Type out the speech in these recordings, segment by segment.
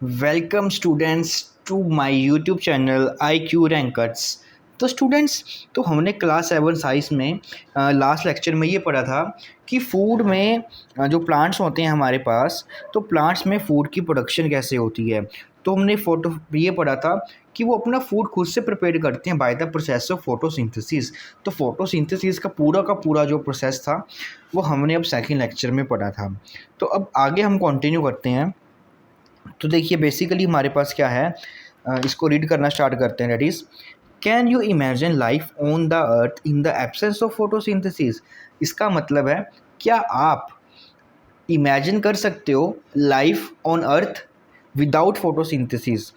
Welcome students to my YouTube channel I Q rankers. तो students, तो हमने class 7 science में लास्ट लेक्चर में ये पढ़ा था कि फूड में जो प्लांट्स होते हैं हमारे पास, तो प्लांट्स में फूड की प्रोडक्शन कैसे होती है। तो हमने ये पढ़ा था कि वो अपना फूड खुद से प्रिपेयर करते हैं by the process of photosynthesis. तो फोटोसिंथेसिस का पूरा जो प्रोसेस था वो हमने अब सेकेंड लेक्चर में पढ़ा था। तो अब आगे हम कंटिन्यू करते हैं। तो देखिए बेसिकली हमारे पास क्या है, इसको रीड करना स्टार्ट करते हैं। That is, can you imagine life on the earth in the absence of photosynthesis. इसका मतलब है, क्या आप इमेजिन कर सकते हो life on earth without photosynthesis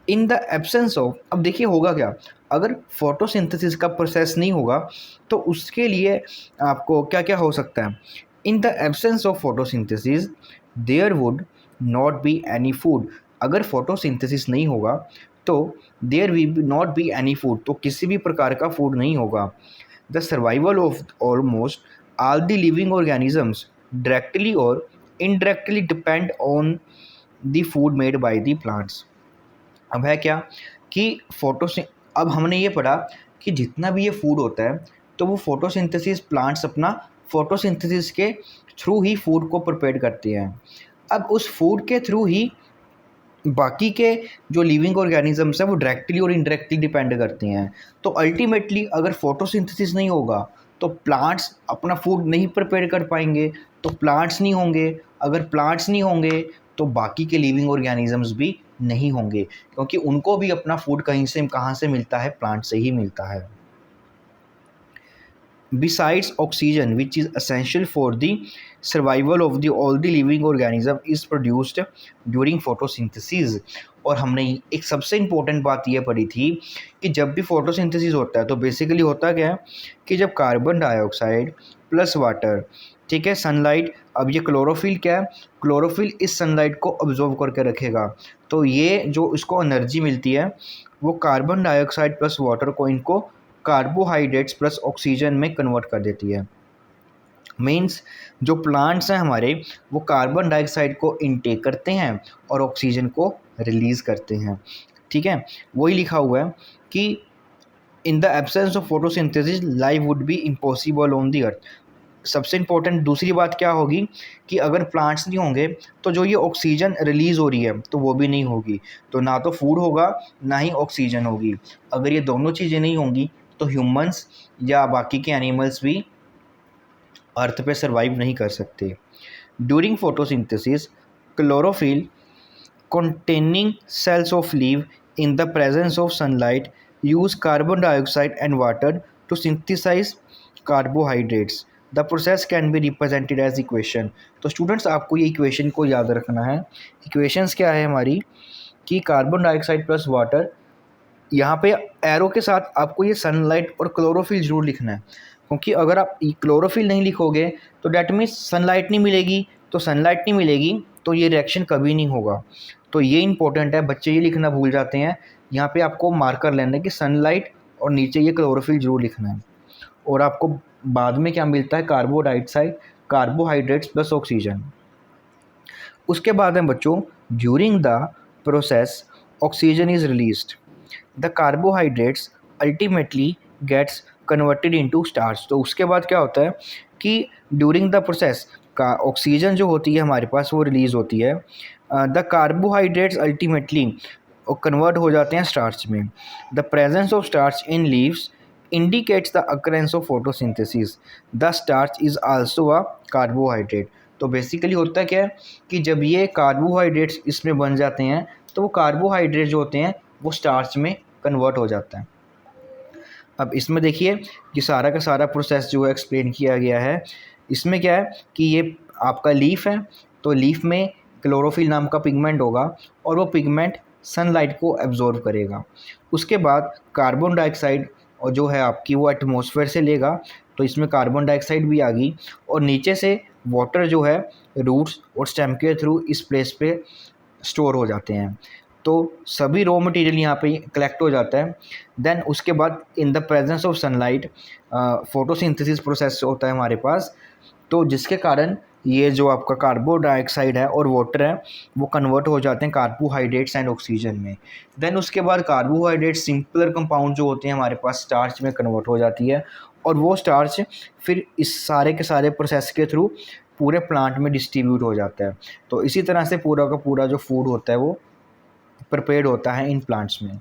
in the absence of. अब देखिए होगा क्या, अगर फोटोसिंथेसिस का प्रोसेस नहीं होगा तो उसके लिए आपको क्या क्या हो सकता है। In the absence of photosynthesis there would not be any food. अगर फोटोसिंथेसिस नहीं होगा तो there will not be any food, तो किसी भी प्रकार का फूड नहीं होगा। The survival of almost all the living organisms directly और indirectly depend on the food made by the plants. अब है क्या कि अब हमने ये पढ़ा कि जितना भी ये फूड होता है तो वो फोटोसिंथेसिस, प्लांट्स अपना फोटोसिंथेसिस के थ्रू ही फूड को प्रिपेयर करते हैं। अब उस फूड के थ्रू ही बाकी के जो लिविंग ऑर्गेनिजम्स हैं वो डायरेक्टली और इनडायरेक्टली डिपेंड करते हैं। तो अल्टीमेटली अगर फोटोसिंथेसिस नहीं होगा तो प्लांट्स अपना फूड नहीं प्रिपेयर कर पाएंगे, तो प्लांट्स नहीं होंगे। अगर प्लांट्स नहीं होंगे तो बाकी के लिविंग ऑर्गेनिजम्स भी नहीं होंगे, क्योंकि उनको भी अपना फूड कहाँ से मिलता है, प्लांट से ही मिलता है। Besides oxygen, which is essential for the survival of all the living organism, is produced during photosynthesis। और हमने एक सबसे इम्पोर्टेंट बात ये पढ़ी थी कि जब भी फोटोसिंथेसिस होता है तो बेसिकली होता क्या है कि जब कार्बन डाइऑक्साइड प्लस वाटर, ठीक है, सनलाइट। अब ये क्लोरोफिल क्या है, क्लोरोफिल इस सनलाइट को ऑब्जॉर्व करके रखेगा। तो ये जो इसको एनर्जी मिलती है वो कार्बन डाइऑक्साइड प्लस वाटर को इनको कार्बोहाइड्रेट्स प्लस ऑक्सीजन में कन्वर्ट कर देती है। मीन्स जो प्लांट्स हैं हमारे वो कार्बन डाइऑक्साइड को इनटेक करते हैं और ऑक्सीजन को रिलीज़ करते हैं। ठीक है, वही लिखा हुआ है कि इन the absence of photosynthesis life would be impossible on the earth. सबसे इम्पोर्टेंट दूसरी बात क्या होगी कि अगर प्लांट्स नहीं होंगे तो जो ये ऑक्सीजन रिलीज़ हो रही है तो वो भी नहीं होगी। तो ना तो फूड होगा ना ही ऑक्सीजन होगी। अगर ये दोनों चीज़ें नहीं होंगी तो ह्यूमंस या बाकी के एनिमल्स भी अर्थ पे सर्वाइव नहीं कर सकते। During photosynthesis chlorophyll containing cells of leaf in the presence of sunlight use carbon dioxide and water to synthesize carbohydrates. The process can be represented as equation। तो स्टूडेंट्स आपको ये इक्वेशन को याद रखना है। इक्वेशंस क्या है हमारी कि कार्बन डाइऑक्साइड प्लस वाटर, यहाँ पे एरो के साथ आपको ये सनलाइट और क्लोरोफिल जरूर लिखना है, क्योंकि अगर आप क्लोरोफिल नहीं लिखोगे तो डैट मीन्स सनलाइट नहीं मिलेगी। तो सनलाइट नहीं मिलेगी तो ये रिएक्शन कभी नहीं होगा। तो ये इंपॉर्टेंट है, बच्चे ये लिखना भूल जाते हैं। यहाँ पे आपको मार्कर लेना है कि सनलाइट और नीचे ये क्लोरोफिल जरूर लिखना है। और आपको बाद में क्या मिलता है, कार्बोहाइड्रेट्स प्लस ऑक्सीजन। उसके बाद है बच्चों, during the process oxygen is released, the carbohydrates ultimately gets converted into starch. तो उसके बाद क्या होता है कि ड्यूरिंग द प्रोसेस का ऑक्सीजन जो होती है हमारे पास वो रिलीज़ होती है। द कार्बोहाइड्रेट्स अल्टीमेटली कन्वर्ट हो जाते हैं स्टार्च में। The presence of starch in leaves indicates the occurrence of photosynthesis। The starch is also a carbohydrate। तो बेसिकली होता क्या है कि जब ये कार्बोहाइड्रेट्स इसमें बन जाते हैं तो वो कार्बोहाइड्रेट जो होते हैं वो स्टार्च में कन्वर्ट हो जाता है। अब इसमें देखिए कि सारा का सारा प्रोसेस जो है एक्सप्लेन किया गया है। इसमें क्या है कि ये आपका लीफ है, तो लीफ में क्लोरोफिल नाम का पिगमेंट होगा और वो पिगमेंट सनलाइट को एब्जॉर्व करेगा। उसके बाद कार्बन डाइऑक्साइड और जो है आपकी वो एटमॉस्फेयर से लेगा, तो इसमें कार्बन डाइऑक्साइड भी आ गई और नीचे से वाटर जो है रूट्स और स्टेम के थ्रू इस प्लेस पे स्टोर हो जाते हैं। तो सभी रॉ मटेरियल यहाँ पे कलेक्ट हो जाता है। देन उसके बाद in the presence of sunlight photosynthesis process होता है हमारे पास, तो जिसके कारण ये जो आपका कार्बन डाइऑक्साइड है और वाटर है वो कन्वर्ट हो जाते हैं कार्बोहाइड्रेट्स एंड ऑक्सीजन में। देन उसके बाद कार्बोहाइड्रेट सिंपलर कंपाउंड जो होते हैं हमारे पास स्टार्च में कन्वर्ट हो जाती है, और वो स्टार्च फिर इस सारे के सारे प्रोसेस के थ्रू पूरे प्लांट में डिस्ट्रीब्यूट हो जाता है। तो इसी तरह से पूरा का पूरा जो फूड होता है वो प्रिपेयर्ड होता है इन प्लांट्स में।